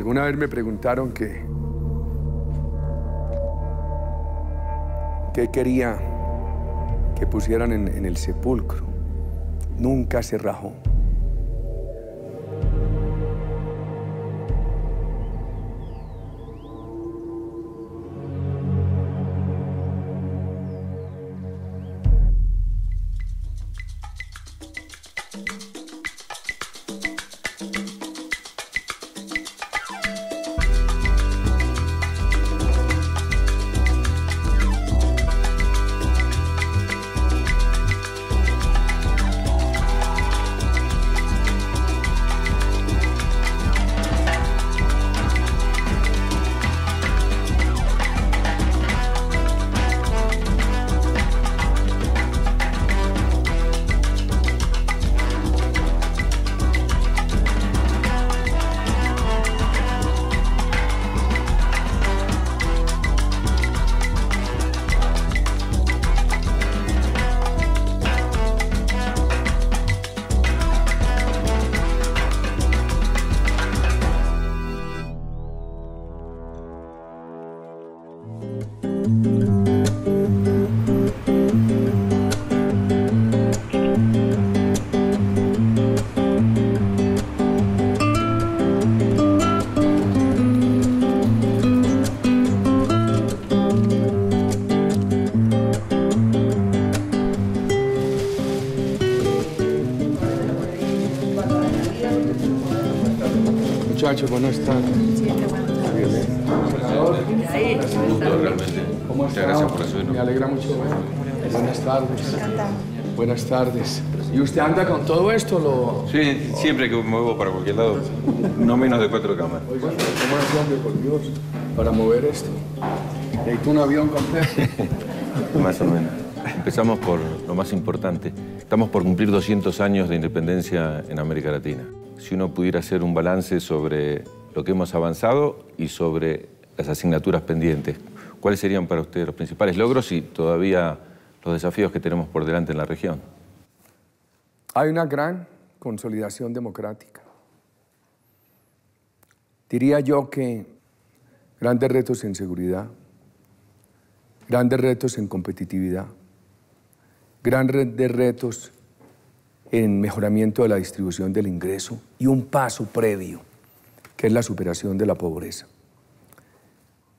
Alguna vez me preguntaron qué quería que pusieran en el sepulcro. Nunca se rajó. Muchachos, buenas tardes. ¿Cómo está? Gracias por recibirnos. Me alegra mucho verlo. Buenas tardes. Buenas tardes. ¿Y usted anda con todo esto? Sí, siempre que me muevo para cualquier lado, no menos de 4 cámaras. Oiga, ¿cómo es, hombre, por Dios, para mover esto? ¿Necesita un avión completo? Más o menos. Empezamos por lo más importante. Estamos por cumplir 200 años de independencia en América Latina. Si uno pudiera hacer un balance sobre lo que hemos avanzado y sobre las asignaturas pendientes, ¿cuáles serían para ustedes los principales logros y todavía los desafíos que tenemos por delante en la región? Hay una gran consolidación democrática. Diría yo que grandes retos en seguridad, grandes retos en competitividad, grandes retos en mejoramiento de la distribución del ingreso y un paso previo, que es la superación de la pobreza.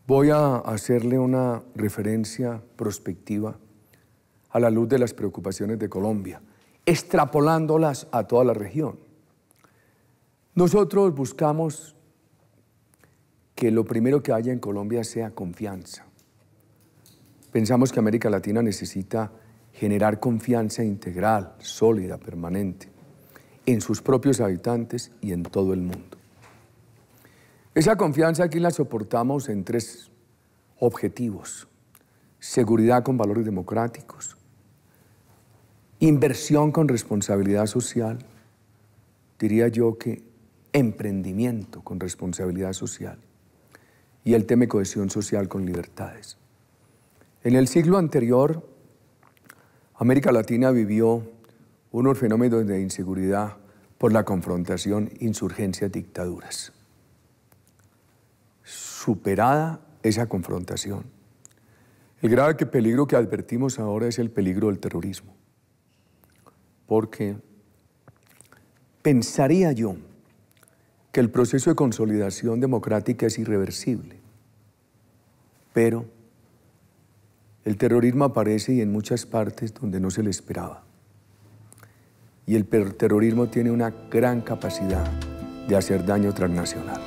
Voy a hacerle una referencia prospectiva a la luz de las preocupaciones de Colombia, extrapolándolas a toda la región. Nosotros buscamos que lo primero que haya en Colombia sea confianza. Pensamos que América Latina necesita generar confianza integral, sólida, permanente, en sus propios habitantes y en todo el mundo. Esa confianza aquí la soportamos en 3 objetivos: seguridad con valores democráticos, inversión con responsabilidad social, diría yo que emprendimiento con responsabilidad social, y el tema de cohesión social con libertades. En el siglo anterior, América Latina vivió unos fenómenos de inseguridad por la confrontación insurgencias-dictaduras. Superada esa confrontación, el grave peligro que advertimos ahora es el peligro del terrorismo. Porque pensaría yo que el proceso de consolidación democrática es irreversible, pero el terrorismo aparece y en muchas partes donde no se le esperaba. Y el terrorismo tiene una gran capacidad de hacer daño transnacional.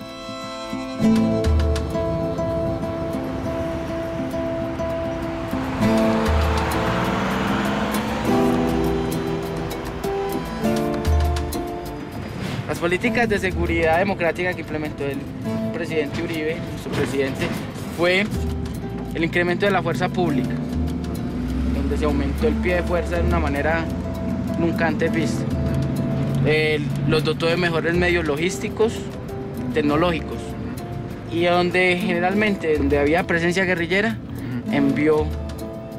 Las políticas de seguridad democrática que implementó el presidente Uribe, nuestro presidente, fue el incremento de la fuerza pública, donde se aumentó el pie de fuerza de una manera nunca antes vista. Los dotó de mejores medios logísticos, tecnológicos, y donde generalmente, donde había presencia guerrillera, envió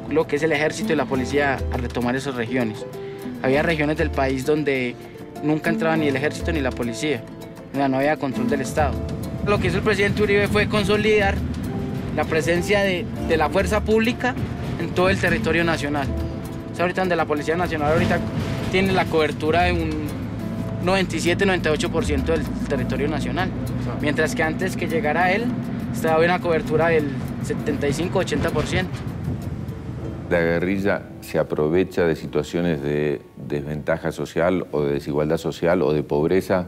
lo que es el ejército y la policía a retomar esas regiones. Había regiones del país donde nunca entraba ni el ejército ni la policía, no había control del Estado. Lo que hizo el presidente Uribe fue consolidar la presencia de la fuerza pública en todo el territorio nacional. O sea, ahorita donde la Policía Nacional ahorita tiene la cobertura de un 97-98% del territorio nacional, mientras que antes que llegara él estaba en una cobertura del 75-80%. La guerrilla se aprovecha de situaciones de desventaja social o de desigualdad social o de pobreza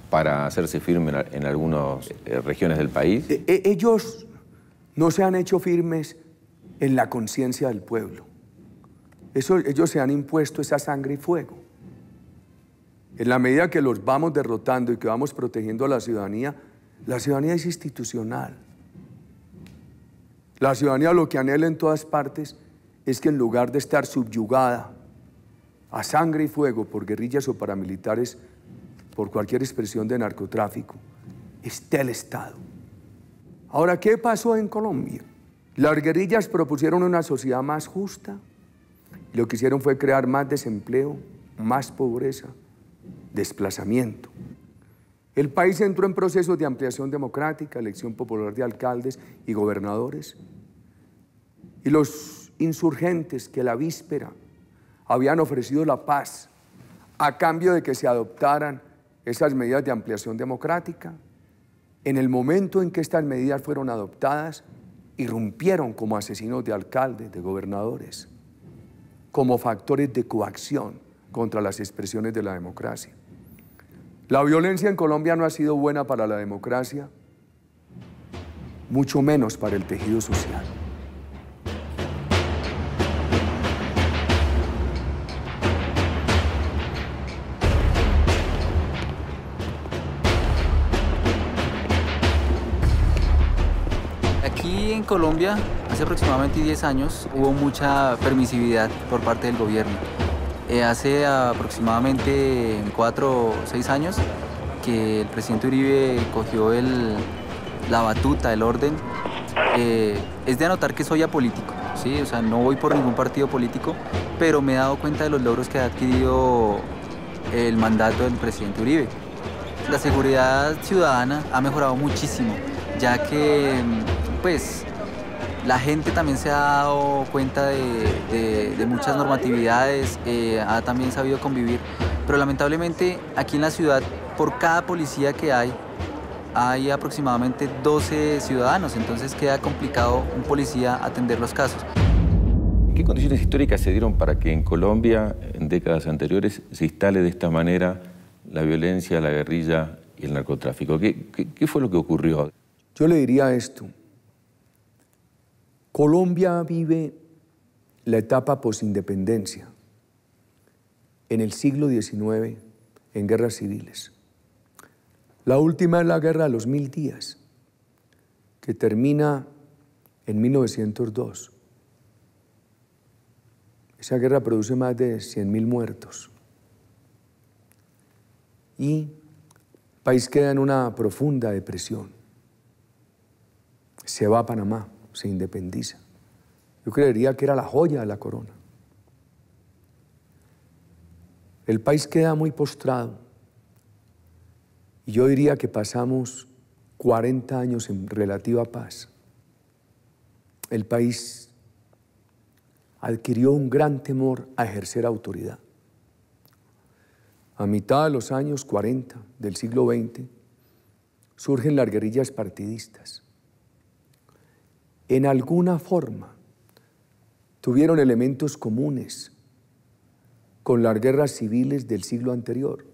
para hacerse firme en algunas regiones del país. Ellos no se han hecho firmes en la conciencia del pueblo. Ellos se han impuesto esa sangre y fuego. En la medida que los vamos derrotando y que vamos protegiendo a la ciudadanía es institucional. La ciudadanía lo que anhela en todas partes es que en lugar de estar subyugada a sangre y fuego por guerrillas o paramilitares, por cualquier expresión de narcotráfico, esté el Estado. Ahora, ¿qué pasó en Colombia? Las guerrillas propusieron una sociedad más justa y lo que hicieron fue crear más desempleo, más pobreza, desplazamiento. El país entró en procesos de ampliación democrática, elección popular de alcaldes y gobernadores, y los insurgentes que la víspera habían ofrecido la paz a cambio de que se adoptaran esas medidas de ampliación democrática, en el momento en que estas medidas fueron adoptadas, irrumpieron como asesinos de alcaldes, de gobernadores, como factores de coacción contra las expresiones de la democracia. La violencia en Colombia no ha sido buena para la democracia, mucho menos para el tejido social. Aquí en Colombia, hace aproximadamente 10 años, hubo mucha permisividad por parte del gobierno. Hace aproximadamente 4 o 6 años que el presidente Uribe cogió la batuta, el orden. Es de anotar que soy apolítico, ¿sí? O sea, no voy por ningún partido político, pero me he dado cuenta de los logros que ha adquirido el mandato del presidente Uribe. La seguridad ciudadana ha mejorado muchísimo, ya que pues la gente también se ha dado cuenta de muchas normatividades, ha también sabido convivir, pero lamentablemente aquí en la ciudad, por cada policía que hay aproximadamente 12 ciudadanos, entonces queda complicado un policía atender los casos. ¿Qué condiciones históricas se dieron para que en Colombia, en décadas anteriores, se instale de esta manera la violencia, la guerrilla y el narcotráfico? ¿Qué fue lo que ocurrió? Yo le diría esto. Colombia vive la etapa posindependencia en el siglo XIX en guerras civiles. La última es la guerra de los 1000 días, que termina en 1902. Esa guerra produce más de 100.000 muertos. Y el país queda en una profunda depresión. Se va a Panamá, se independiza. Yo creería que era la joya de la corona. El país queda muy postrado. Y yo diría que pasamos 40 años en relativa paz. El país adquirió un gran temor a ejercer autoridad. A mitad de los años 40 del siglo XX surgen las guerrillas partidistas. En alguna forma tuvieron elementos comunes con las guerras civiles del siglo anterior,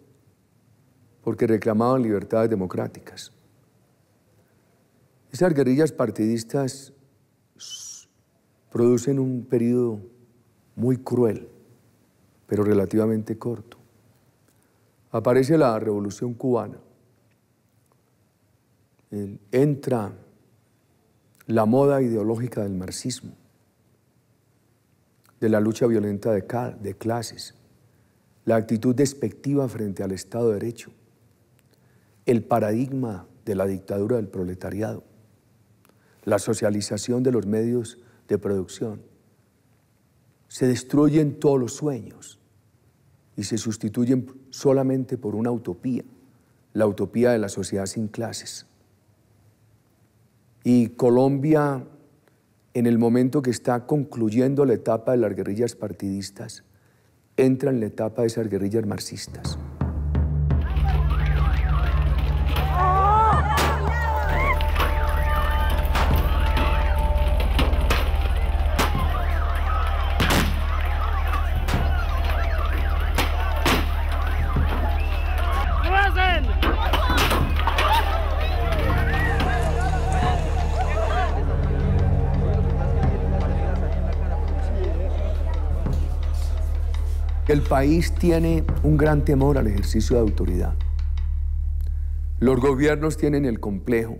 porque reclamaban libertades democráticas. Esas guerrillas partidistas producen un periodo muy cruel, pero relativamente corto. Aparece la Revolución Cubana, entra la moda ideológica del marxismo, de la lucha violenta de clases, la actitud despectiva frente al Estado de Derecho, el paradigma de la dictadura del proletariado, la socialización de los medios de producción. Se destruyen todos los sueños y se sustituyen solamente por una utopía, la utopía de la sociedad sin clases. Y Colombia, en el momento que está concluyendo la etapa de las guerrillas partidistas, entra en la etapa de esas guerrillas marxistas. El país tiene un gran temor al ejercicio de autoridad. Los gobiernos tienen el complejo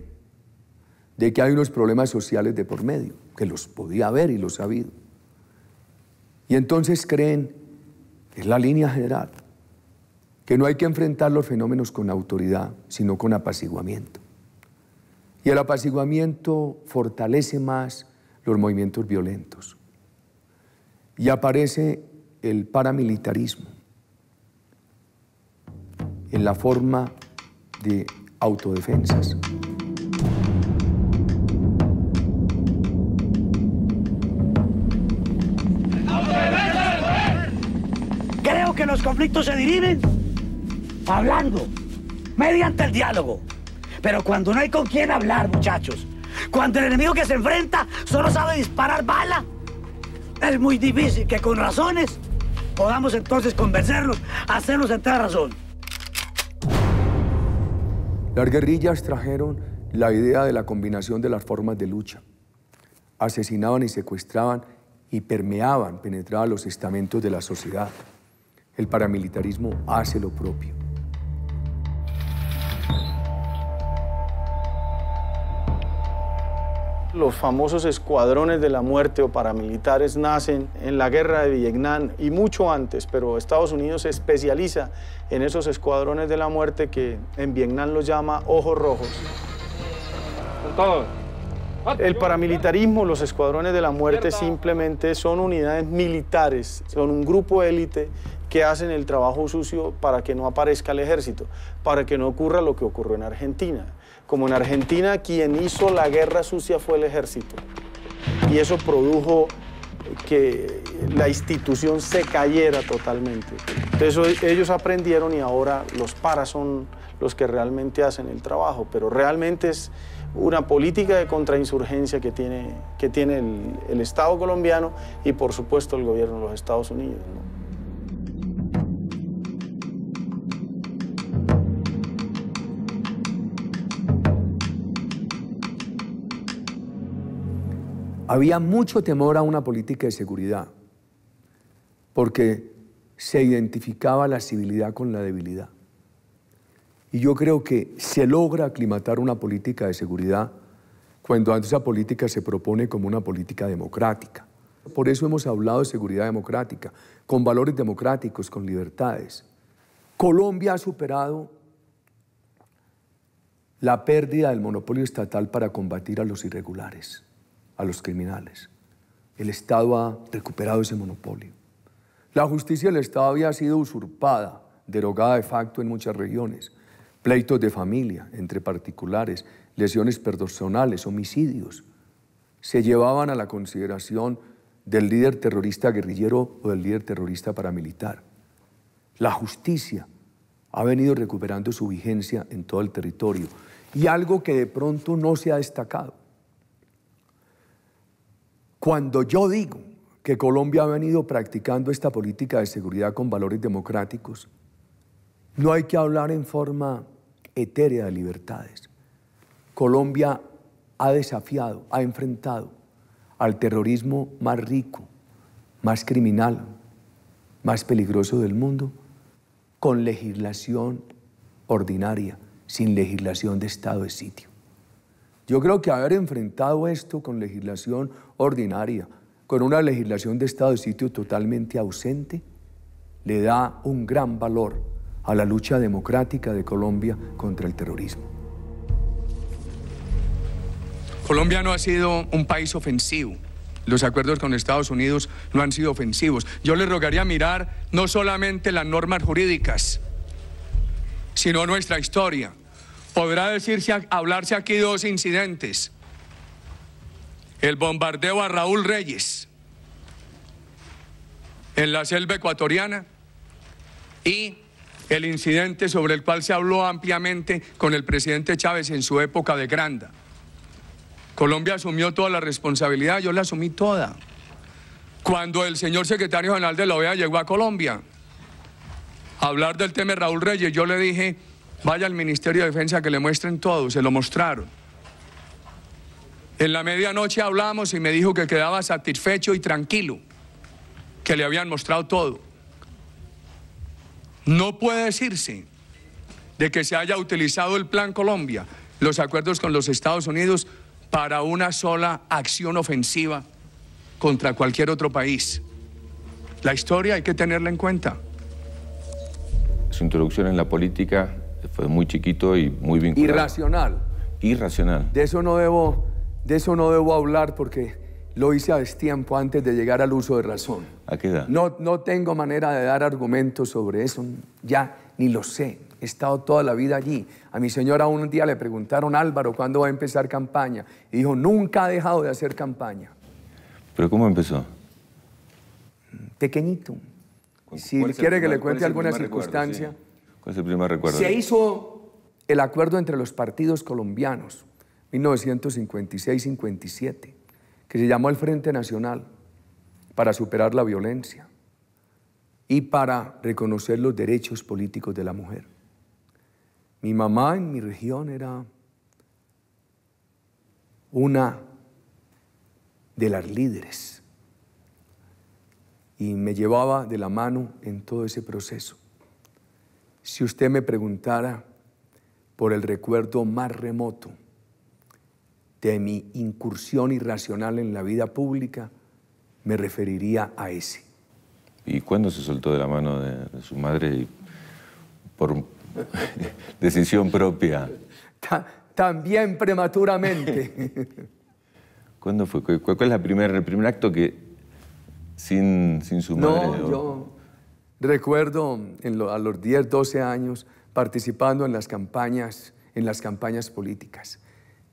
de que hay unos problemas sociales de por medio, que los podía haber y los ha habido. Y entonces creen, es la línea general, que no hay que enfrentar los fenómenos con autoridad, sino con apaciguamiento. Y el apaciguamiento fortalece más los movimientos violentos. Y aparece el paramilitarismo en la forma de autodefensas. Creo que los conflictos se dirimen hablando, mediante el diálogo. Pero cuando no hay con quién hablar, muchachos, cuando el enemigo que se enfrenta solo sabe disparar bala, es muy difícil que con razones podamos entonces convencerlos, hacerlos entrar a razón. Las guerrillas trajeron la idea de la combinación de las formas de lucha. Asesinaban y secuestraban y penetraban los estamentos de la sociedad. El paramilitarismo hace lo propio. Los famosos escuadrones de la muerte o paramilitares nacen en la guerra de Vietnam y mucho antes, pero Estados Unidos se especializa en esos escuadrones de la muerte que en Vietnam los llama ojos rojos. El paramilitarismo, los escuadrones de la muerte simplemente son unidades militares, son un grupo élite que hacen el trabajo sucio para que no aparezca el ejército, para que no ocurra lo que ocurrió en Argentina. Como en Argentina, quien hizo la guerra sucia fue el ejército. Y eso produjo que la institución se cayera totalmente. Entonces ellos aprendieron y ahora los paras son los que realmente hacen el trabajo. Pero realmente es una política de contrainsurgencia que tiene el Estado colombiano y por supuesto el gobierno de los Estados Unidos, ¿no? Había mucho temor a una política de seguridad, porque se identificaba la civilidad con la debilidad. Y yo creo que se logra aclimatar una política de seguridad cuando esa política se propone como una política democrática. Por eso hemos hablado de seguridad democrática, con valores democráticos, con libertades. Colombia ha superado la pérdida del monopolio estatal para combatir a los irregulares, a los criminales. El Estado ha recuperado ese monopolio. La justicia del Estado había sido usurpada, derogada de facto en muchas regiones. Pleitos de familia entre particulares, lesiones personales, homicidios, se llevaban a la consideración del líder terrorista guerrillero o del líder terrorista paramilitar. La justicia ha venido recuperando su vigencia en todo el territorio y algo que de pronto no se ha destacado. Cuando yo digo que Colombia ha venido practicando esta política de seguridad con valores democráticos, no hay que hablar en forma etérea de libertades. Colombia ha desafiado, ha enfrentado al terrorismo más rico, más criminal, más peligroso del mundo, con legislación ordinaria, sin legislación de estado de sitio. Yo creo que haber enfrentado esto con legislación ordinaria, con una legislación de estado de sitio totalmente ausente, le da un gran valor a la lucha democrática de Colombia contra el terrorismo. Colombia no ha sido un país ofensivo. Los acuerdos con Estados Unidos no han sido ofensivos. Yo les rogaría mirar no solamente las normas jurídicas, sino nuestra historia. Podrá hablarse aquí de 2 incidentes, el bombardeo a Raúl Reyes en la selva ecuatoriana y el incidente sobre el cual se habló ampliamente con el presidente Chávez en su época de Granda. Colombia asumió toda la responsabilidad, yo la asumí toda. Cuando el señor secretario general de la OEA llegó a Colombia a hablar del tema de Raúl Reyes, yo le dije, vaya al Ministerio de Defensa que le muestren todo, se lo mostraron. En la medianoche hablamos y me dijo que quedaba satisfecho y tranquilo, que le habían mostrado todo. No puede decirse de que se haya utilizado el Plan Colombia, los acuerdos con los Estados Unidos, para una sola acción ofensiva contra cualquier otro país. La historia hay que tenerla en cuenta. Su introducción en la política fue muy chiquito y muy vinculado. Irracional. Irracional. De eso no debo hablar porque lo hice a destiempo antes de llegar al uso de razón. ¿A qué edad? No tengo manera de dar argumentos sobre eso, ya ni lo sé. He estado toda la vida allí. A mi señora un día le preguntaron, Álvaro, ¿cuándo va a empezar campaña? Y dijo, nunca ha dejado de hacer campaña. ¿Pero cómo empezó? Pequeñito. Si quiere que le cuente alguna circunstancia. ¿Cuál es el primer recuerdo? Se hizo el acuerdo entre los partidos colombianos, 1956-57, que se llamó el Frente Nacional, para superar la violencia y para reconocer los derechos políticos de la mujer. Mi mamá en mi región era una de las líderes y me llevaba de la mano en todo ese proceso. Si usted me preguntara por el recuerdo más remoto de mi incursión irracional en la vida pública, me referiría a ese. ¿Y cuándo se soltó de la mano de su madre y por decisión propia? También prematuramente. ¿Cuándo fue? ¿Cuál es el primer acto que sin su madre? No, yo recuerdo a los 10, 12 años participando en las campañas políticas.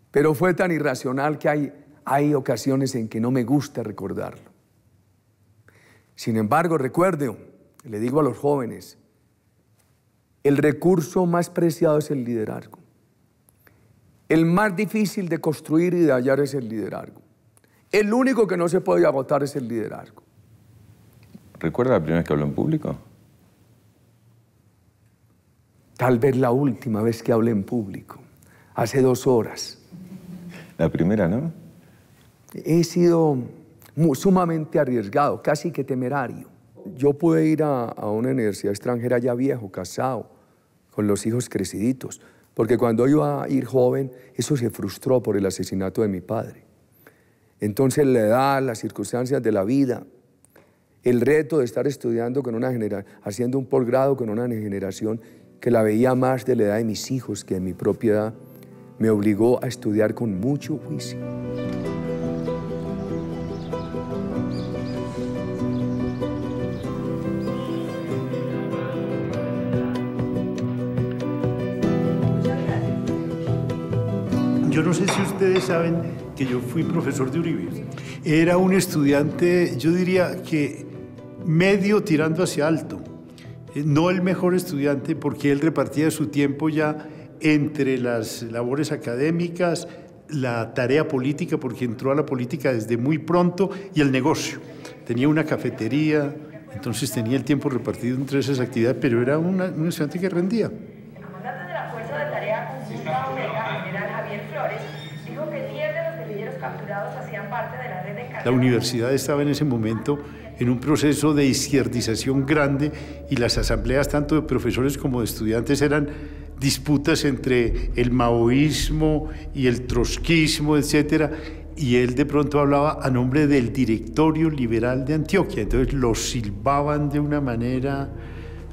Pero fue tan irracional que hay ocasiones en que no me gusta recordarlo. Sin embargo, recuerde, le digo a los jóvenes, el recurso más preciado es el liderazgo. El más difícil de construir y de hallar es el liderazgo. El único que no se puede agotar es el liderazgo. ¿Recuerda la primera vez que habló en público? Tal vez la última vez que hablé en público, hace 2 horas. La primera, ¿no? He sido sumamente arriesgado, casi que temerario. Yo pude ir a una universidad extranjera ya viejo, casado, con los hijos creciditos, porque cuando iba a ir joven, eso se frustró por el asesinato de mi padre. Entonces la edad, las circunstancias de la vida, el reto de estar estudiando haciendo un posgrado con una generación que la veía más de la edad de mis hijos que de mi propia edad, me obligó a estudiar con mucho juicio. Yo no sé si ustedes saben que yo fui profesor de Uribe. Era un estudiante, yo diría que medio tirando hacia alto. No el mejor estudiante porque él repartía su tiempo ya entre las labores académicas, la tarea política, porque entró a la política desde muy pronto, y el negocio. Tenía una cafetería, entonces tenía el tiempo repartido entre esas actividades, pero era un estudiante que rendía. El comandante de la Fuerza de Tarea Conjunta Omega, general Javier Flores, dijo que 10 de los guerrilleros capturados hacían parte de la red de... La universidad estaba en ese momento en un proceso de izquierdización grande y las asambleas tanto de profesores como de estudiantes eran disputas entre el maoísmo y el trotskismo, etcétera, y él de pronto hablaba a nombre del Directorio Liberal de Antioquia, entonces lo silbaban de una manera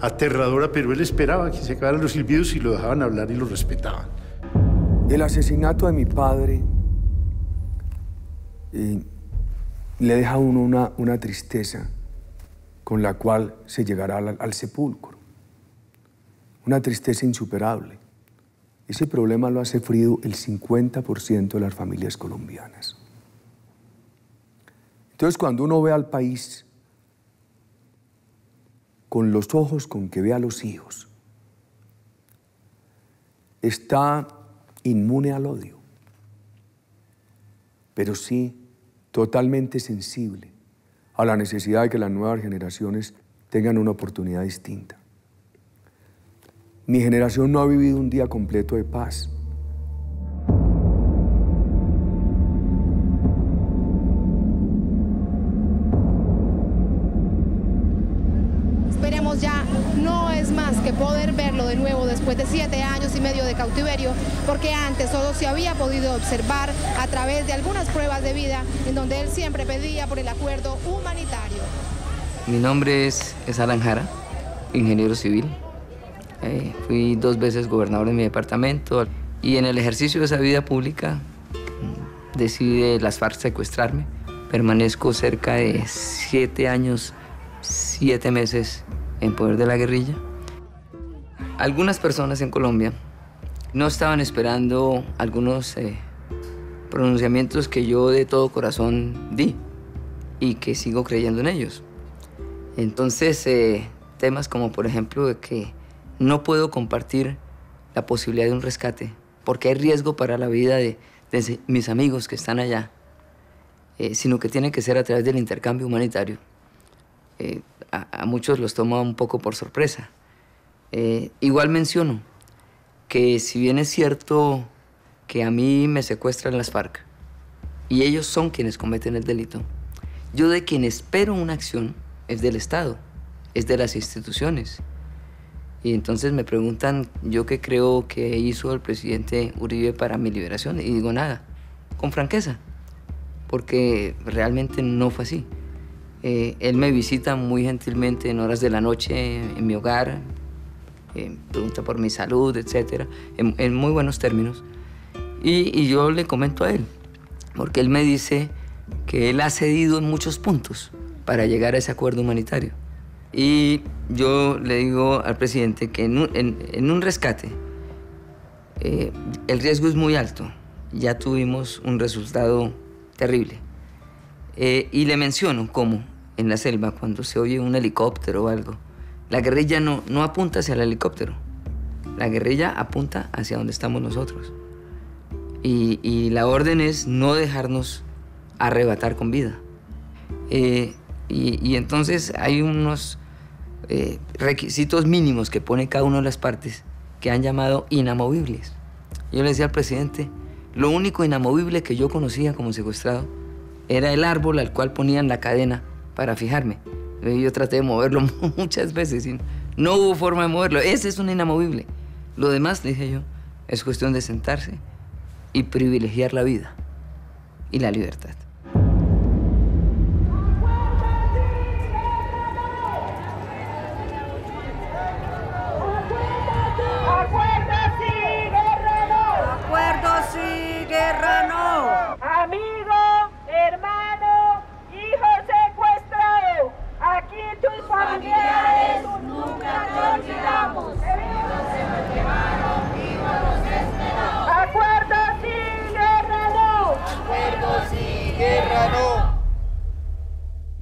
aterradora, pero él esperaba que se acabaran los silbidos y lo dejaban hablar y lo respetaban. El asesinato de mi padre le deja a uno una tristeza con la cual se llegará al sepulcro. Una tristeza insuperable. Ese problema lo ha sufrido el 50% de las familias colombianas. Entonces, cuando uno ve al país con los ojos con que ve a los hijos, está inmune al odio, pero sí totalmente sensible a la necesidad de que las nuevas generaciones tengan una oportunidad distinta. Mi generación no ha vivido un día completo de paz. Esperemos ya, no es más que poder verlo de nuevo después de 7 años y medio de cautiverio, porque antes solo se había podido observar a través de algunas pruebas de vida en donde él siempre pedía por el acuerdo humanitario. Mi nombre es Alan Jara, ingeniero civil. Fui 2 veces gobernador de mi departamento y en el ejercicio de esa vida pública decide las FARC secuestrarme. Permanezco cerca de 7 años, 7 meses en poder de la guerrilla. Algunas personas en Colombia no estaban esperando algunos pronunciamientos que yo de todo corazón di y que sigo creyendo en ellos. Entonces, temas como, por ejemplo, de que no puedo compartir la posibilidad de un rescate porque hay riesgo para la vida de mis amigos que están allá, sino que tiene que ser a través del intercambio humanitario. A muchos los toma un poco por sorpresa. Igual menciono que si bien es cierto que a mí me secuestran las FARC y ellos son quienes cometen el delito, yo de quien espero una acción es del Estado, es de las instituciones. Y entonces me preguntan yo qué creo que hizo el presidente Uribe para mi liberación y digo nada, con franqueza, porque realmente no fue así. Él me visita muy gentilmente en horas de la noche en mi hogar, pregunta por mi salud, etc., en muy buenos términos. Y yo le comento a él, porque él me dice que él ha cedido en muchos puntos para llegar a ese acuerdo humanitario. Y yo le digo al presidente que en un rescate el riesgo es muy alto. Ya tuvimos un resultado terrible. Y le menciono cómo en la selva, cuando se oye un helicóptero o algo, la guerrilla no apunta hacia el helicóptero. La guerrilla apunta hacia donde estamos nosotros. Y la orden es no dejarnos arrebatar con vida. Y entonces hay unos requisitos mínimos que pone cada una de las partes que han llamado inamovibles. Yo le decía al presidente, lo único inamovible que yo conocía como secuestrado era el árbol al cual ponían la cadena para fijarme. Yo traté de moverlo muchas veces y no hubo forma de moverlo. Ese es un inamovible. Lo demás, dije yo, es cuestión de sentarse y privilegiar la vida y la libertad. Amigo, hermano, hijo secuestrado, aquí tus familiares nunca te olvidamos. Se nos llevaron, vivos los esperados. Acuerdo sí, guerra no. Acuerdo sí, guerra no.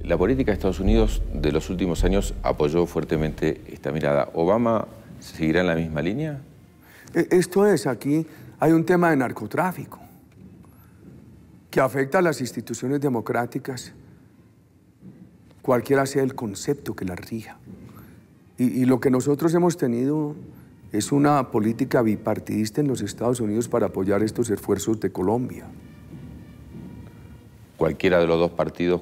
La política de Estados Unidos de los últimos años apoyó fuertemente esta mirada. ¿Obama seguirá en la misma línea? Esto es, aquí hay un tema de narcotráfico que afecta a las instituciones democráticas, cualquiera sea el concepto que las rija. Y lo que nosotros hemos tenido es una política bipartidista en los Estados Unidos para apoyar estos esfuerzos de Colombia. Cualquiera de los dos partidos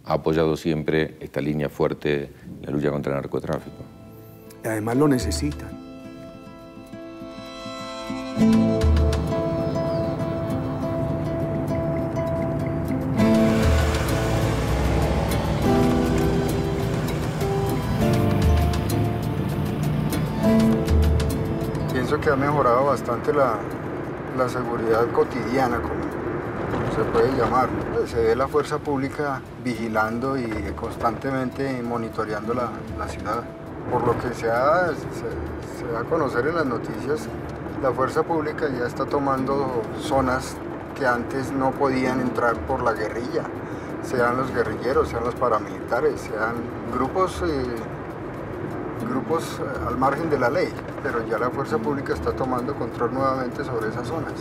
ha apoyado siempre esta línea fuerte en la lucha contra el narcotráfico. Y además lo necesitan. Pienso que ha mejorado bastante la seguridad cotidiana, como se puede llamar. Se ve la fuerza pública vigilando y constantemente monitoreando la ciudad. Por lo que se da a conocer en las noticias, la fuerza pública ya está tomando zonas que antes no podían entrar por la guerrilla. sean los guerrilleros, sean los paramilitares, sean grupos al margen de la ley, pero ya la fuerza pública está tomando control nuevamente sobre esas zonas.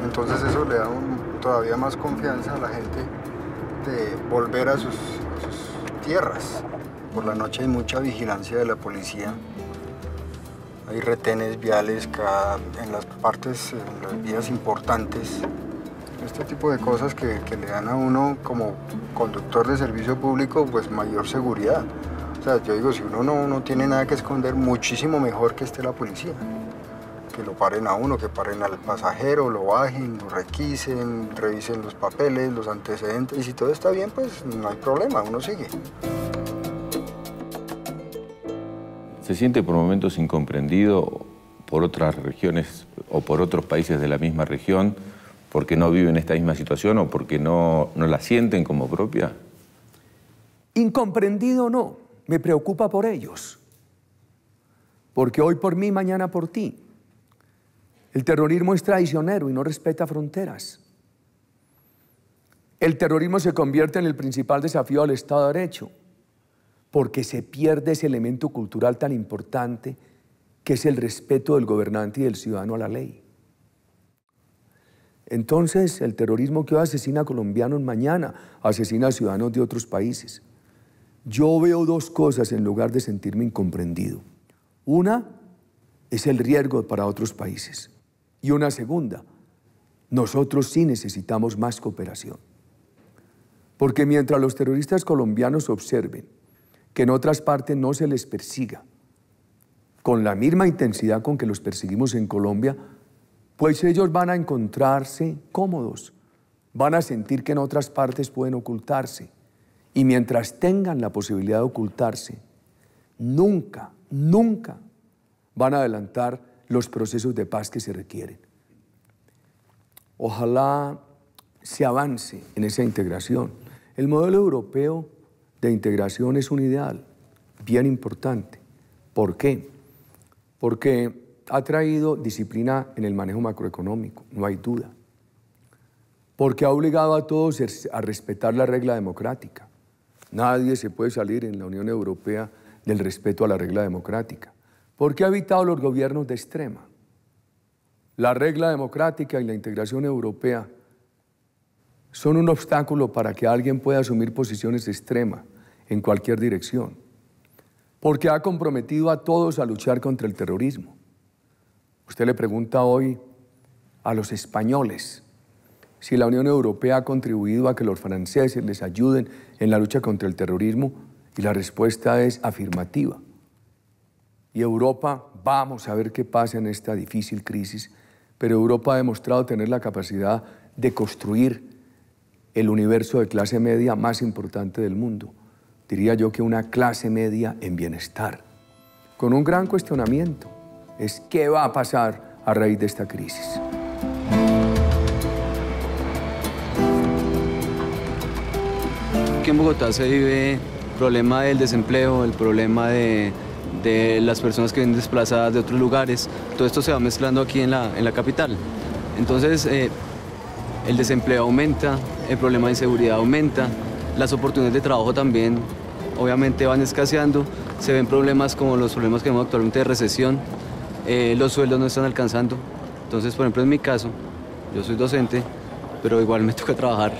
Entonces eso le da todavía más confianza a la gente de volver a sus tierras. Por la noche hay mucha vigilancia de la policía, hay retenes viales en las partes, en las vías importantes. Este tipo de cosas que le dan a uno como conductor de servicio público pues mayor seguridad. O sea, yo digo, si uno no tiene nada que esconder, muchísimo mejor que esté la policía. Que lo paren a uno, que paren al pasajero, lo bajen, lo requisen, revisen los papeles, los antecedentes. Y si todo está bien, pues no hay problema, uno sigue. ¿Se siente por momentos incomprendido por otras regiones o por otros países de la misma región porque no viven esta misma situación o porque no la sienten como propia? Incomprendido no, me preocupa por ellos. Porque hoy por mí, mañana por ti. El terrorismo es traicionero y no respeta fronteras. El terrorismo se convierte en el principal desafío al Estado de Derecho, porque se pierde ese elemento cultural tan importante que es el respeto del gobernante y del ciudadano a la ley. Entonces, el terrorismo que hoy asesina a colombianos, mañana asesina a ciudadanos de otros países. Yo veo dos cosas en lugar de sentirme incomprendido. Una es el riesgo para otros países. Y una segunda, nosotros sí necesitamos más cooperación. Porque mientras los terroristas colombianos observen que en otras partes no se les persiga con la misma intensidad con que los perseguimos en Colombia, pues ellos van a encontrarse cómodos, van a sentir que en otras partes pueden ocultarse. Y mientras tengan la posibilidad de ocultarse, nunca van a adelantar los procesos de paz que se requieren. Ojalá se avance en esa integración. El modelo europeo de integración es un ideal bien importante. ¿Por qué? Porque ha traído disciplina en el manejo macroeconómico, no hay duda. Porque ha obligado a todos a respetar la regla democrática. Nadie se puede salir en la Unión Europea del respeto a la regla democrática. Porque ha evitado los gobiernos de extrema. La regla democrática y la integración europea son un obstáculo para que alguien pueda asumir posiciones extremas en cualquier dirección. Porque ha comprometido a todos a luchar contra el terrorismo. Usted le pregunta hoy a los españoles si la Unión Europea ha contribuido a que los franceses les ayuden en la lucha contra el terrorismo, y la respuesta es afirmativa. Y Europa, vamos a ver qué pasa en esta difícil crisis, pero Europa ha demostrado tener la capacidad de construir el universo de clase media más importante del mundo. Diría yo que una clase media en bienestar, con un gran cuestionamiento, es qué va a pasar a raíz de esta crisis. Aquí en Bogotá se vive el problema del desempleo, el problema de las personas que vienen desplazadas de otros lugares. Todo esto se va mezclando aquí en la capital. Entonces, el desempleo aumenta, el problema de inseguridad aumenta, las oportunidades de trabajo también obviamente van escaseando, se ven problemas como los problemas que vemos actualmente de recesión, los sueldos no están alcanzando. Entonces, por ejemplo, en mi caso, yo soy docente, pero igual me toca trabajar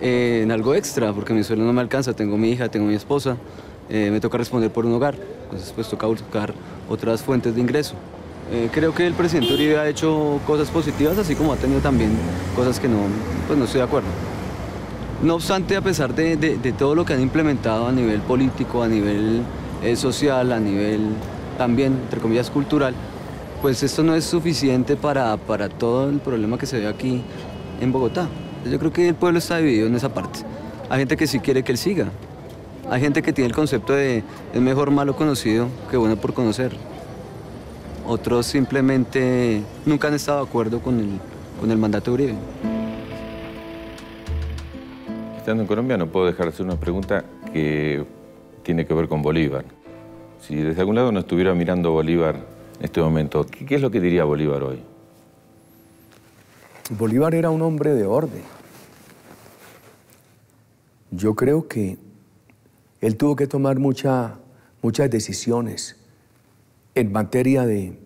en algo extra porque mi sueldo no me alcanza, tengo mi hija, tengo mi esposa, me toca responder por un hogar, entonces pues toca buscar otras fuentes de ingreso. Creo que el presidente Uribe ha hecho cosas positivas, así como ha tenido también cosas que no estoy de acuerdo. No obstante, a pesar de todo lo que han implementado a nivel político, a nivel social, a nivel también, entre comillas, cultural, pues esto no es suficiente para todo el problema que se ve aquí en Bogotá. Yo creo que el pueblo está dividido en esa parte. Hay gente que sí quiere que él siga. Hay gente que tiene el concepto de es mejor malo conocido que bueno por conocer. Otros simplemente nunca han estado de acuerdo con el mandato de Uribe. Estando en Colombia no puedo dejar de hacer una pregunta que tiene que ver con Bolívar. Si desde algún lado no estuviera mirando Bolívar en este momento, ¿qué es lo que diría Bolívar hoy? Bolívar era un hombre de orden. Yo creo que él tuvo que tomar muchas decisiones en materia de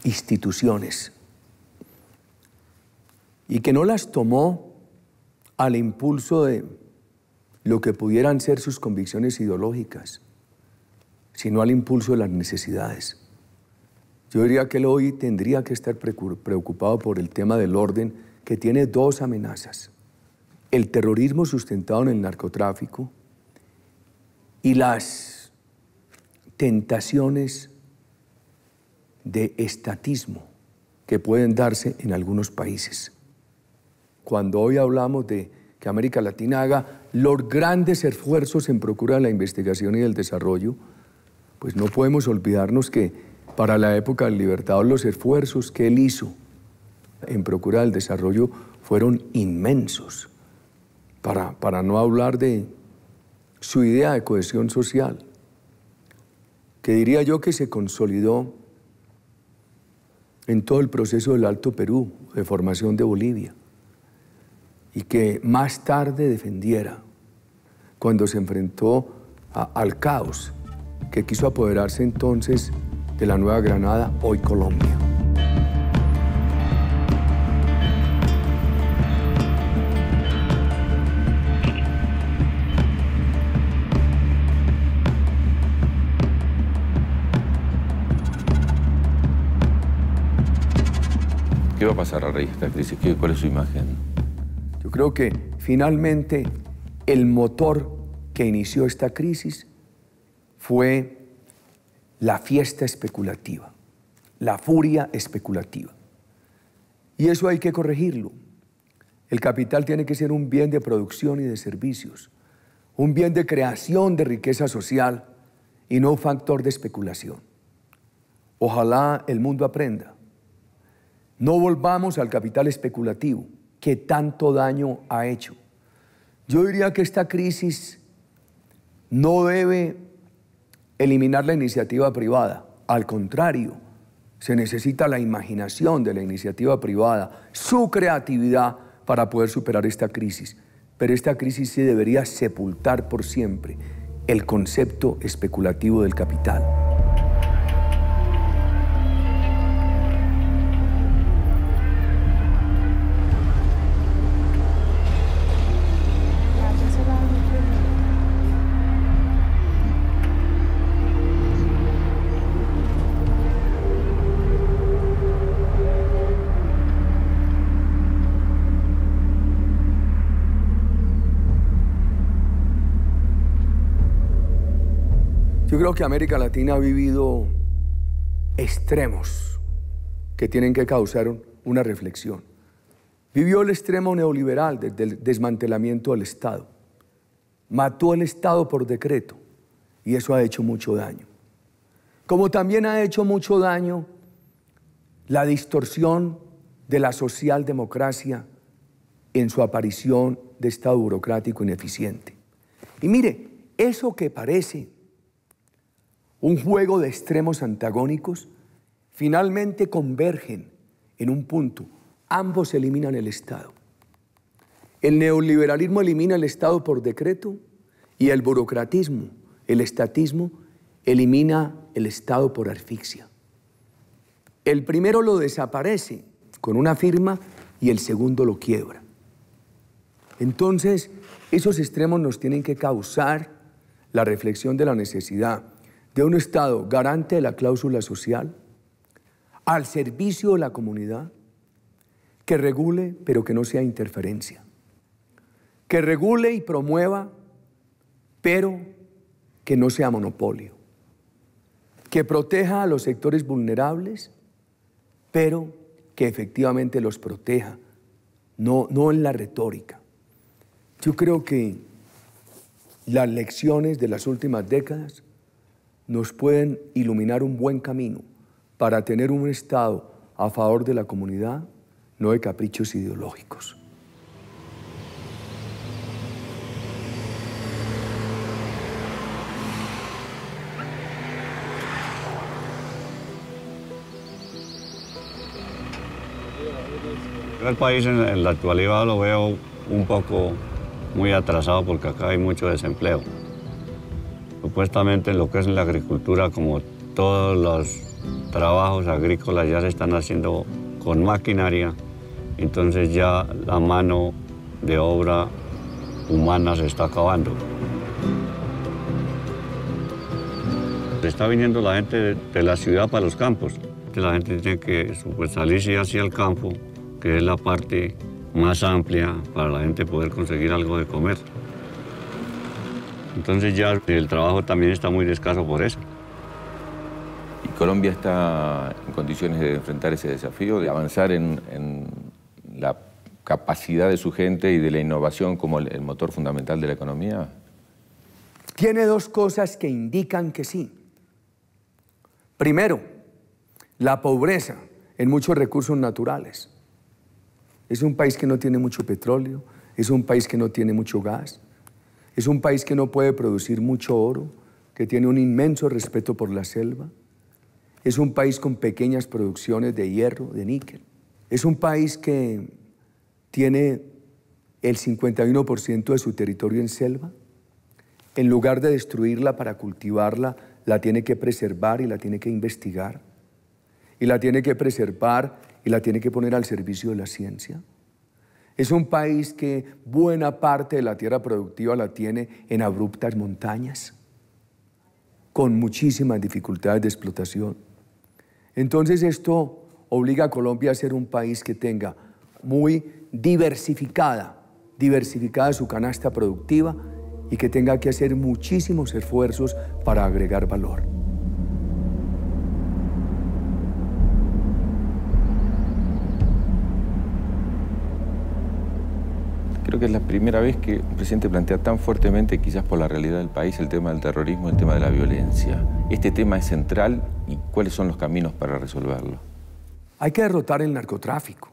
instituciones y que no las tomó al impulso de lo que pudieran ser sus convicciones ideológicas, sino al impulso de las necesidades. Yo diría que él hoy tendría que estar preocupado por el tema del orden, que tiene dos amenazas: el terrorismo sustentado en el narcotráfico y las tentaciones de estatismo que pueden darse en algunos países. Cuando hoy hablamos de que América Latina haga los grandes esfuerzos en procura de la investigación y del desarrollo, pues no podemos olvidarnos que para la época del Libertador los esfuerzos que él hizo en procura del desarrollo fueron inmensos, para no hablar de su idea de cohesión social, que diría yo que se consolidó en todo el proceso del Alto Perú, de formación de Bolivia, y que más tarde defendiera cuando se enfrentó al caos que quiso apoderarse entonces de la Nueva Granada, hoy Colombia. ¿Qué va a pasar a raíz de esta crisis? ¿Cuál es su imagen? Yo creo que finalmente el motor que inició esta crisis fue la fiesta especulativa, la furia especulativa. Y eso hay que corregirlo. El capital tiene que ser un bien de producción y de servicios, un bien de creación de riqueza social y no un factor de especulación. Ojalá el mundo aprenda. No volvamos al capital especulativo que tanto daño ha hecho. Yo diría que esta crisis no debe eliminar la iniciativa privada. Al contrario, se necesita la imaginación de la iniciativa privada, su creatividad para poder superar esta crisis. Pero esta crisis sí debería sepultar por siempre el concepto especulativo del capital. Yo creo que América Latina ha vivido extremos que tienen que causar una reflexión. Vivió el extremo neoliberal del desmantelamiento del Estado. Mató el Estado por decreto y eso ha hecho mucho daño. Como también ha hecho mucho daño la distorsión de la socialdemocracia en su aparición de Estado burocrático ineficiente. Y mire, eso que parece un juego de extremos antagónicos, finalmente convergen en un punto. Ambos eliminan el Estado. El neoliberalismo elimina el Estado por decreto y el burocratismo, el estatismo, elimina el Estado por asfixia. El primero lo desaparece con una firma y el segundo lo quiebra. Entonces, esos extremos nos tienen que causar la reflexión de la necesidad de un Estado garante de la cláusula social, al servicio de la comunidad, que regule pero que no sea interferencia, que regule y promueva pero que no sea monopolio, que proteja a los sectores vulnerables pero que efectivamente los proteja, no en la retórica. Yo creo que las lecciones de las últimas décadas nos pueden iluminar un buen camino para tener un Estado a favor de la comunidad, no de caprichos ideológicos. El país en la actualidad lo veo un poco muy atrasado porque acá hay mucho desempleo. Supuestamente en lo que es la agricultura, como todos los trabajos agrícolas ya se están haciendo con maquinaria, entonces ya la mano de obra humana se está acabando. Está viniendo la gente de la ciudad para los campos. La gente tiene que salirse hacia el campo, que es la parte más amplia para la gente poder conseguir algo de comer. Entonces ya el trabajo también está muy escaso por eso. ¿Y Colombia está en condiciones de enfrentar ese desafío, de avanzar en la capacidad de su gente y de la innovación como el motor fundamental de la economía? Tiene dos cosas que indican que sí. Primero, la pobreza en muchos recursos naturales. Es un país que no tiene mucho petróleo, es un país que no tiene mucho gas, es un país que no puede producir mucho oro, que tiene un inmenso respeto por la selva. Es un país con pequeñas producciones de hierro, de níquel. Es un país que tiene el 51% de su territorio en selva. En lugar de destruirla para cultivarla, la tiene que preservar y la tiene que investigar. Y la tiene que preservar y la tiene que poner al servicio de la ciencia. Es un país que buena parte de la tierra productiva la tiene en abruptas montañas, con muchísimas dificultades de explotación. Entonces esto obliga a Colombia a ser un país que tenga muy diversificada su canasta productiva y que tenga que hacer muchísimos esfuerzos para agregar valor. Creo que es la primera vez que un presidente plantea tan fuertemente, quizás por la realidad del país, el tema del terrorismo, el tema de la violencia. ¿Este tema es central y cuáles son los caminos para resolverlo? Hay que derrotar el narcotráfico.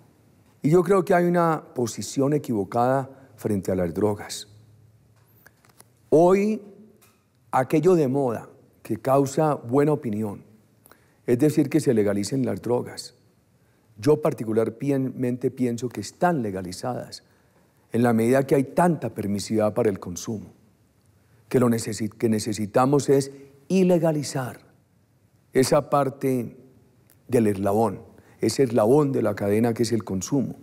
Y yo creo que hay una posición equivocada frente a las drogas. Hoy, aquello de moda que causa buena opinión, es decir, que se legalicen las drogas. Yo particularmente pienso que están legalizadas en la medida que hay tanta permisividad para el consumo, que lo que necesitamos es ilegalizar esa parte del eslabón, ese eslabón de la cadena que es el consumo.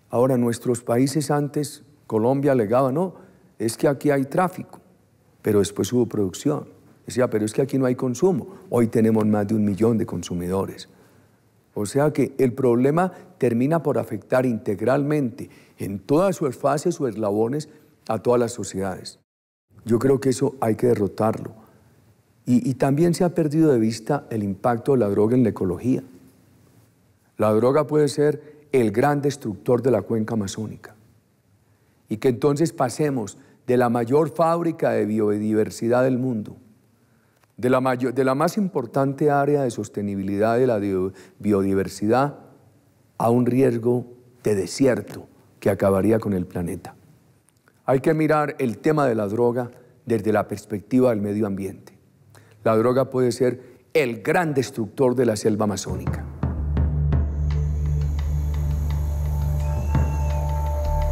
Ahora, nuestros países antes, Colombia alegaba, no, es que aquí hay tráfico, pero después hubo producción. Decía, pero es que aquí no hay consumo. Hoy tenemos más de 1 millón de consumidores. O sea que el problema termina por afectar integralmente en todas sus fases o eslabones a todas las sociedades. Yo creo que eso hay que derrotarlo. Y también se ha perdido de vista el impacto de la droga en la ecología. La droga puede ser el gran destructor de la cuenca amazónica. Y que entonces pasemos de la mayor fábrica de biodiversidad del mundo, de la más importante área de sostenibilidad de la biodiversidad, a un riesgo de desierto que acabaría con el planeta. Hay que mirar el tema de la droga desde la perspectiva del medio ambiente. La droga puede ser el gran destructor de la selva amazónica.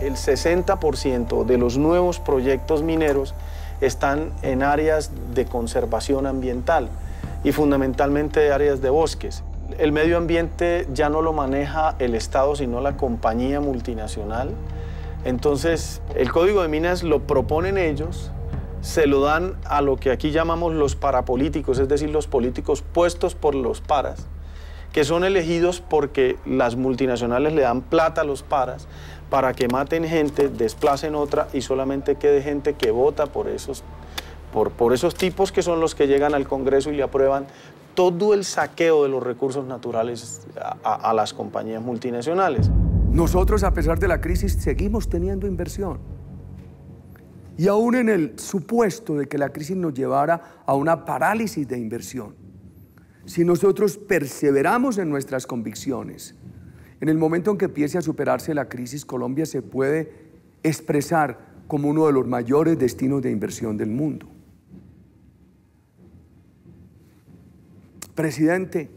El 60% de los nuevos proyectos mineros están en áreas de conservación ambiental y fundamentalmente áreas de bosques. El medio ambiente ya no lo maneja el Estado, sino la compañía multinacional. Entonces, el Código de Minas lo proponen ellos, se lo dan a lo que aquí llamamos los parapolíticos, es decir, los políticos puestos por los paras, que son elegidos porque las multinacionales le dan plata a los paras para que maten gente, desplacen otra y solamente quede gente que vota por esos tipos que son los que llegan al Congreso y le aprueban todo el saqueo de los recursos naturales a las compañías multinacionales. Nosotros, a pesar de la crisis, seguimos teniendo inversión. Y aún en el supuesto de que la crisis nos llevara a una parálisis de inversión, si nosotros perseveramos en nuestras convicciones, en el momento en que empiece a superarse la crisis, Colombia se puede expresar como uno de los mayores destinos de inversión del mundo. Presidente,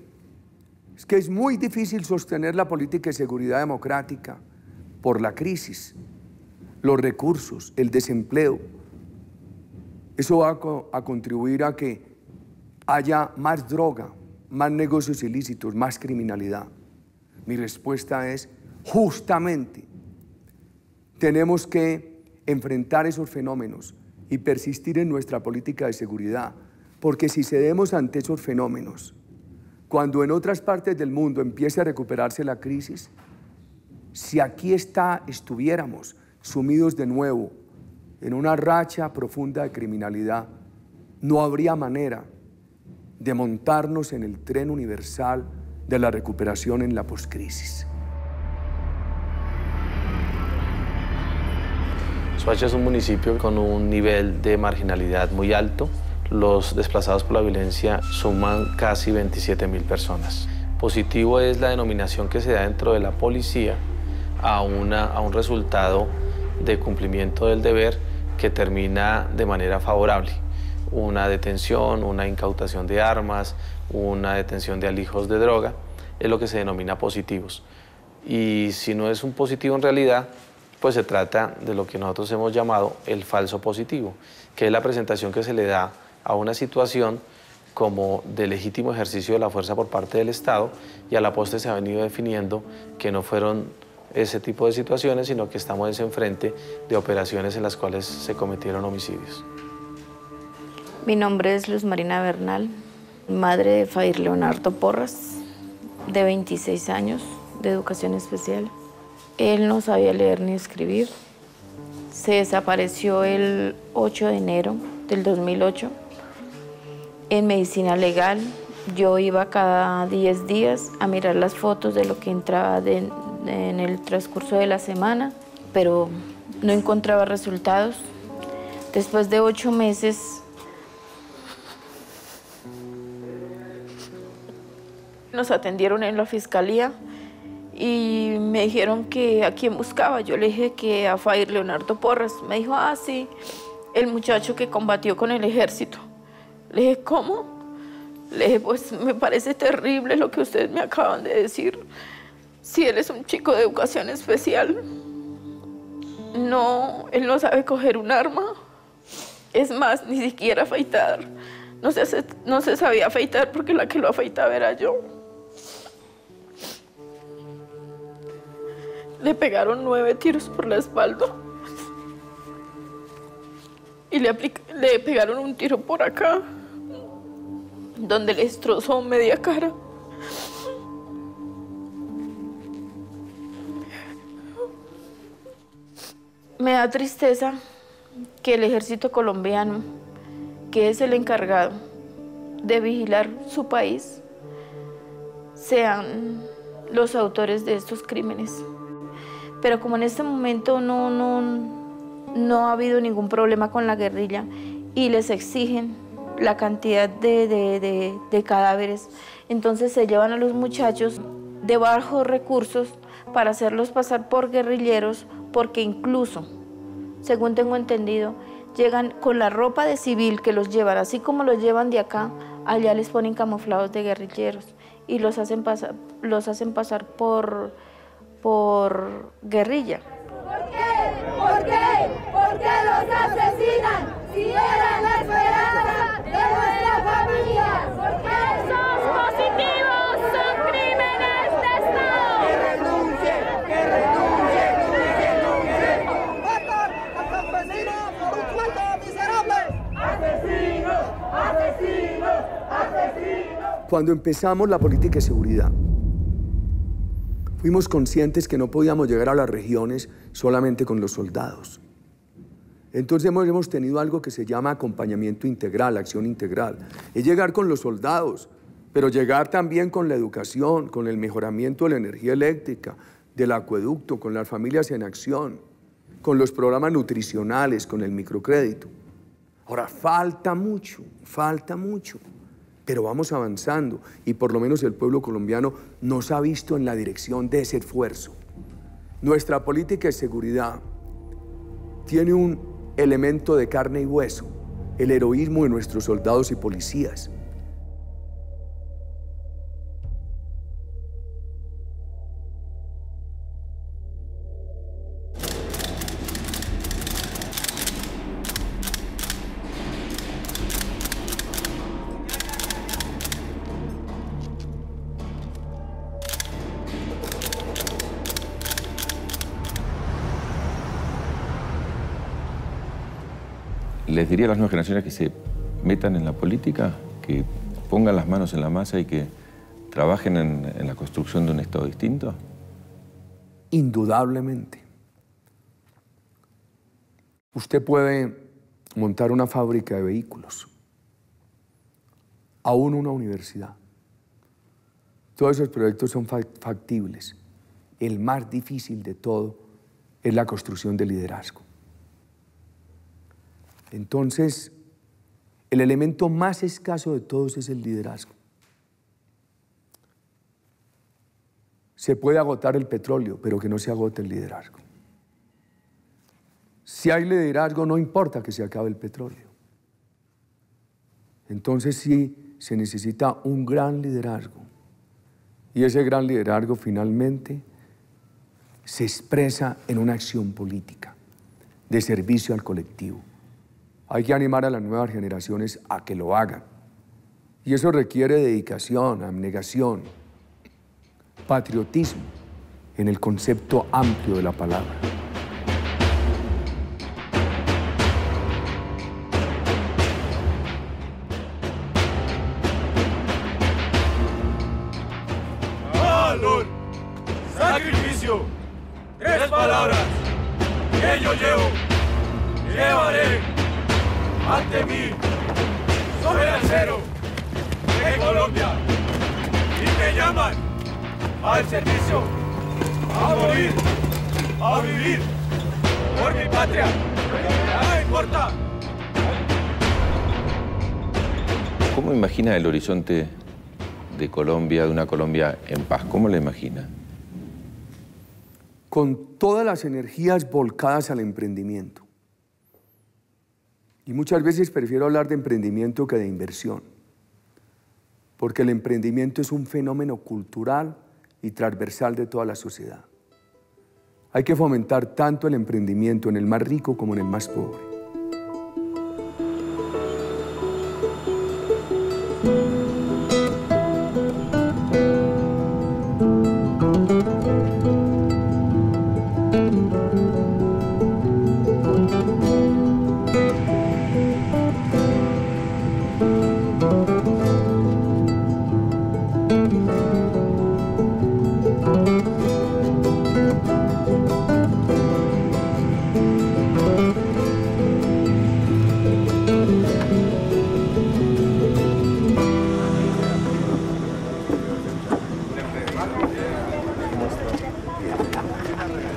es que es muy difícil sostener la política de seguridad democrática por la crisis. los recursos, el desempleo. Eso va a contribuir a que haya más droga, más negocios ilícitos, más criminalidad. Mi respuesta es, justamente, tenemos que enfrentar esos fenómenos y persistir en nuestra política de seguridad, porque si cedemos ante esos fenómenos, cuando en otras partes del mundo empiece a recuperarse la crisis, si aquí estuviéramos sumidos de nuevo en una racha profunda de criminalidad, no habría manera de montarnos en el tren universal de la recuperación en la poscrisis. Soacha es un municipio con un nivel de marginalidad muy alto. Los desplazados por la violencia suman casi 27.000 personas. Positivo es la denominación que se da dentro de la policía a un resultado de cumplimiento del deber que termina de manera favorable. Una detención, una incautación de armas, una detención de alijos de droga, es lo que se denomina positivos. Y si no es un positivo en realidad, pues se trata de lo que nosotros hemos llamado el falso positivo, que es la presentación que se le da a una situación como de legítimo ejercicio de la fuerza por parte del Estado, y a la postre se ha venido definiendo que no fueron ese tipo de situaciones, sino que estamos enfrente de operaciones en las cuales se cometieron homicidios. Mi nombre es Luz Marina Bernal, madre de Fair Leonardo Porras, de 26 años, de educación especial. Él no sabía leer ni escribir. Se desapareció el 8 de enero del 2008. En medicina legal, yo iba cada 10 días a mirar las fotos de lo que entraba en el transcurso de la semana, pero no encontraba resultados. Después de 8 meses, nos atendieron en la fiscalía y me dijeron que a quién buscaba. Yo le dije que a Fair Leonardo Porras. Me dijo, ah, sí, el muchacho que combatió con el ejército. Le dije, ¿cómo? Le dije, pues me parece terrible lo que ustedes me acaban de decir. Si él es un chico de educación especial, no, él no sabe coger un arma. Es más, ni siquiera afeitar. No se sabía afeitar porque la que lo afeitaba era yo. Le pegaron 9 tiros por la espalda y le pegaron un tiro por acá, donde le destrozó media cara. Me da tristeza que el ejército colombiano, que es el encargado de vigilar su país, sean los autores de estos crímenes. Pero como en este momento no ha habido ningún problema con la guerrilla y les exigen la cantidad de cadáveres, entonces se llevan a los muchachos de bajos recursos para hacerlos pasar por guerrilleros, porque incluso, según tengo entendido, llegan con la ropa de civil que los llevan, así como los llevan de acá, allá les ponen camuflados de guerrilleros y los hacen pasar por guerrilla. ¿Por qué? ¿Por qué? ¿Por qué los asesinan? Si eran la esperanza de nuestra familia. ¿Por qué? Esos positivos son crímenes de Estado. ¡Que renuncie! ¡Que renuncie! ¡Renuncie! ¡Matar al campesino por un sueldo miserable! ¡Asesinos! ¡Asesinos! ¡Asesinos! Cuando empezamos la política de seguridad, fuimos conscientes que no podíamos llegar a las regiones solamente con los soldados. Entonces hemos tenido algo que se llama acompañamiento integral, acción integral. Es llegar con los soldados, pero llegar también con la educación, con el mejoramiento de la energía eléctrica, del acueducto, con las familias en acción, con los programas nutricionales, con el microcrédito. Ahora, falta mucho, pero vamos avanzando y por lo menos el pueblo colombiano nos ha visto en la dirección de ese esfuerzo. Nuestra política de seguridad tiene un elemento de carne y hueso, el heroísmo de nuestros soldados y policías. Les diría a las nuevas generaciones que se metan en la política, que pongan las manos en la masa y que trabajen en la construcción de un Estado distinto. Indudablemente. Usted puede montar una fábrica de vehículos, aún una universidad. Todos esos proyectos son factibles. El más difícil de todo es la construcción de liderazgo. Entonces, el elemento más escaso de todos es el liderazgo. Se puede agotar el petróleo, pero que no se agote el liderazgo. Si hay liderazgo, no importa que se acabe el petróleo. Entonces sí se necesita un gran liderazgo. Y ese gran liderazgo finalmente se expresa en una acción política de servicio al colectivo. Hay que animar a las nuevas generaciones a que lo hagan. Y eso requiere dedicación, abnegación, patriotismo, en el concepto amplio de la palabra. Valor, sacrificio, 3 palabras que yo llevaré ante mí sobre el acero de Colombia y me llaman al servicio, a morir, a vivir por mi patria, nada importa. ¿Cómo imagina el horizonte de Colombia, de una Colombia en paz? ¿Cómo la imagina? Con todas las energías volcadas al emprendimiento. Y muchas veces prefiero hablar de emprendimiento que de inversión, porque el emprendimiento es un fenómeno cultural y transversal de toda la sociedad. Hay que fomentar tanto el emprendimiento en el más rico como en el más pobre.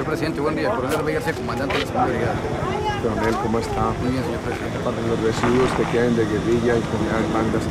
Presidente, buen día. Coronel Rey García, comandante de la Segunda Brigada. Coronel, ¿cómo está? Muy bien, señor presidente. Para los residuos que queden de guerrilla y comunidades bandas.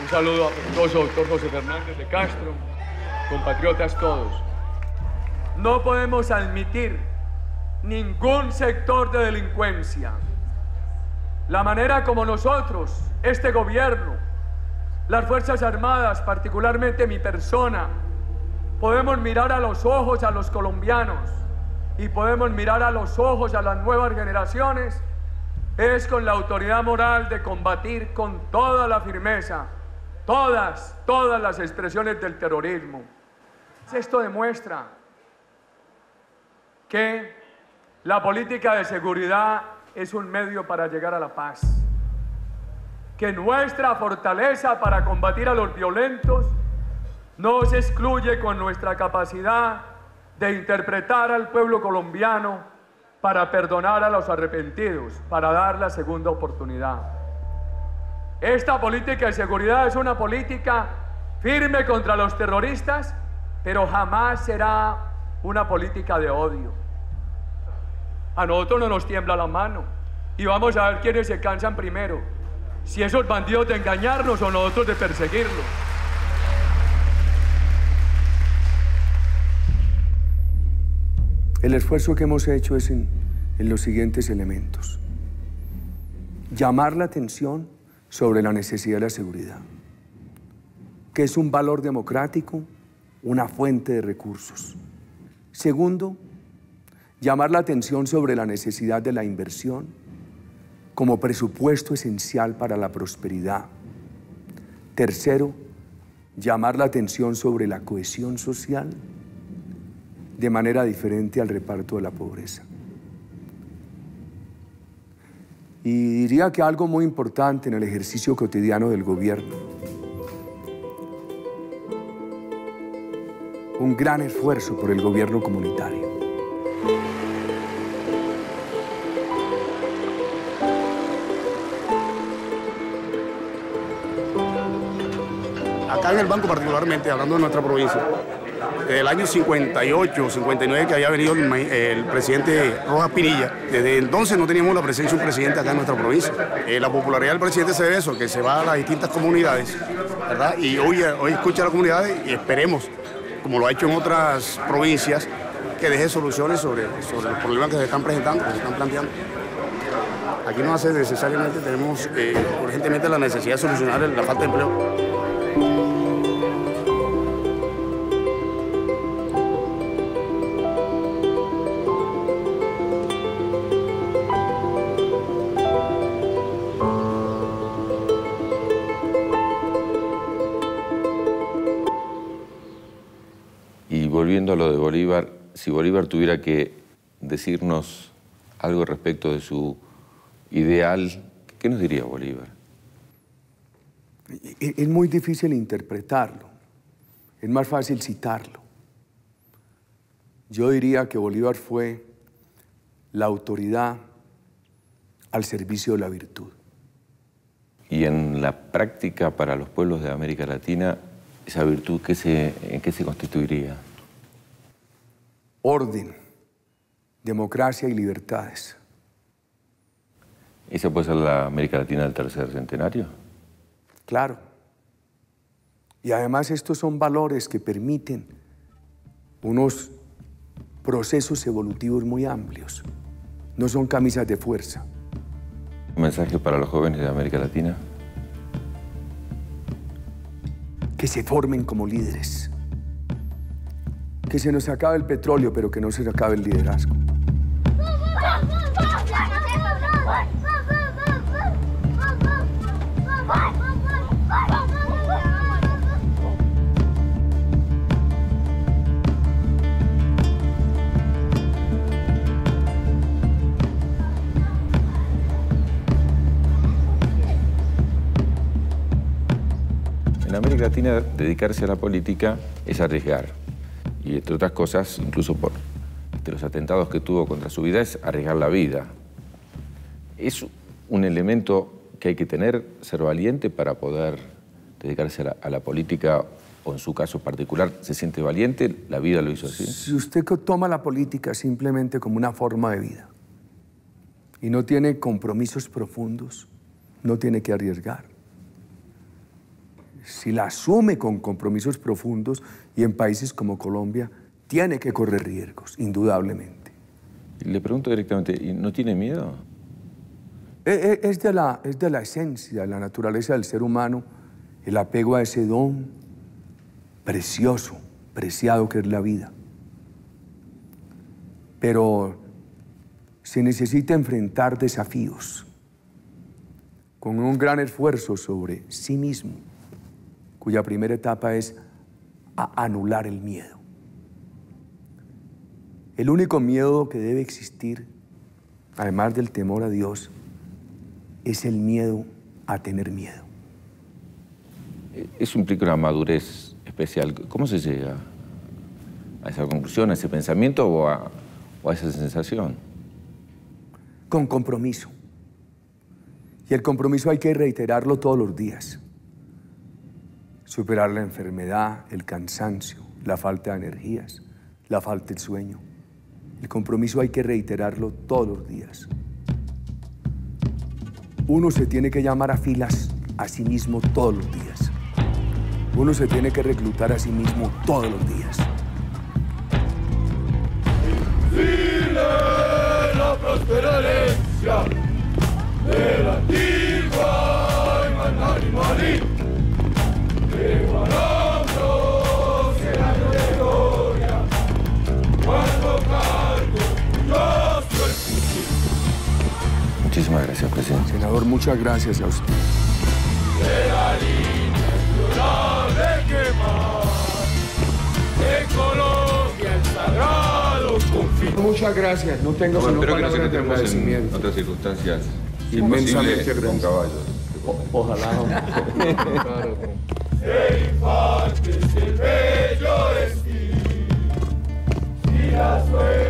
Un saludo afectuoso, doctor José Fernández de Castro, compatriotas todos. No podemos admitir ningún sector de delincuencia. La manera como nosotros, este gobierno, las Fuerzas Armadas, particularmente mi persona, podemos mirar a los ojos a los colombianos y podemos mirar a los ojos a las nuevas generaciones, es con la autoridad moral de combatir con toda la firmeza todas las expresiones del terrorismo. Esto demuestra que la política de seguridad es un medio para llegar a la paz, que nuestra fortaleza para combatir a los violentos no se excluye con nuestra capacidad de interpretar al pueblo colombiano para perdonar a los arrepentidos, para dar la segunda oportunidad. Esta política de seguridad es una política firme contra los terroristas, pero jamás será una política de odio. A nosotros no nos tiembla la mano. y vamos a ver quiénes se cansan primero. Si esos bandidos de engañarnos o nosotros de perseguirlos. El esfuerzo que hemos hecho es en los siguientes elementos. Llamar la atención sobre la necesidad de la seguridad, que es un valor democrático, una fuente de recursos. Segundo, llamar la atención sobre la necesidad de la inversión como presupuesto esencial para la prosperidad. Tercero, llamar la atención sobre la cohesión social de manera diferente al reparto de la pobreza. Y diría que algo muy importante en el ejercicio cotidiano del gobierno, un gran esfuerzo por el gobierno comunitario. Acá en el banco particularmente, hablando de nuestra provincia, desde el año 58, 59 que había venido el presidente Rojas Pinilla, desde entonces no teníamos la presencia de un presidente acá en nuestra provincia. La popularidad del presidente se debe a eso, que se va a las distintas comunidades, ¿verdad? Y hoy escucha a las comunidades y esperemos, como lo ha hecho en otras provincias, que deje soluciones sobre los problemas que se están presentando, que se están planteando. Aquí no hace necesariamente, tenemos urgentemente la necesidad de solucionar la falta de empleo. Y volviendo a lo de Bolívar, si Bolívar tuviera que decirnos algo respecto de su ideal, ¿qué nos diría Bolívar? Es muy difícil interpretarlo, es más fácil citarlo. Yo diría que Bolívar fue la autoridad al servicio de la virtud. Y en la práctica para los pueblos de América Latina, esa virtud, ¿en qué se constituiría? Orden, democracia y libertades. ¿Esa puede ser la América Latina del tercer centenario? Claro. Y además estos son valores que permiten unos procesos evolutivos muy amplios. No son camisas de fuerza. ¿Un mensaje para los jóvenes de América Latina? Que se formen como líderes. Que se nos acabe el petróleo, pero que no se nos acabe el liderazgo. En América Latina, dedicarse a la política es arriesgar. Y entre otras cosas, incluso por los atentados que tuvo contra su vida, es arriesgar la vida. Es un elemento que hay que tener, ser valiente para poder dedicarse a la política, o en su caso particular, ¿se siente valiente? ¿La vida lo hizo así? Si usted toma la política simplemente como una forma de vida y no tiene compromisos profundos, no tiene que arriesgar. Si la asume con compromisos profundos y en países como Colombia, tiene que correr riesgos, indudablemente. Le pregunto directamente, ¿y no tiene miedo? Es de la esencia, de la naturaleza del ser humano, el apego a ese don precioso, preciado que es la vida. Pero se necesita enfrentar desafíos con un gran esfuerzo sobre sí mismo, cuya primera etapa es anular el miedo. El único miedo que debe existir, además del temor a Dios, es el miedo a tener miedo. Eso implica una madurez especial. ¿Cómo se llega a esa conclusión, a ese pensamiento o a esa sensación? Con compromiso. Y el compromiso hay que reiterarlo todos los días. Superar la enfermedad, el cansancio, la falta de energías, la falta de sueño. El compromiso hay que reiterarlo todos los días. uno se tiene que llamar a filas a sí mismo todos los días. Uno se tiene que reclutar a sí mismo todos los días. La próspera herencia de la antigua y magnánima ley de Guarambro será de gloria cuando cargo yo soy fusil. Muchísimas gracias, presidente. Senador, muchas gracias a usted. De la línea de quemar en Colombia el sagrado confín. Muchas gracias, no tengo sino espero que nos palabras de encontremos agradecimiento. en otras circunstancias. Inmensamente si posible, con caballos. Ojalá. Claro. El infante es el bello destino y la suerte.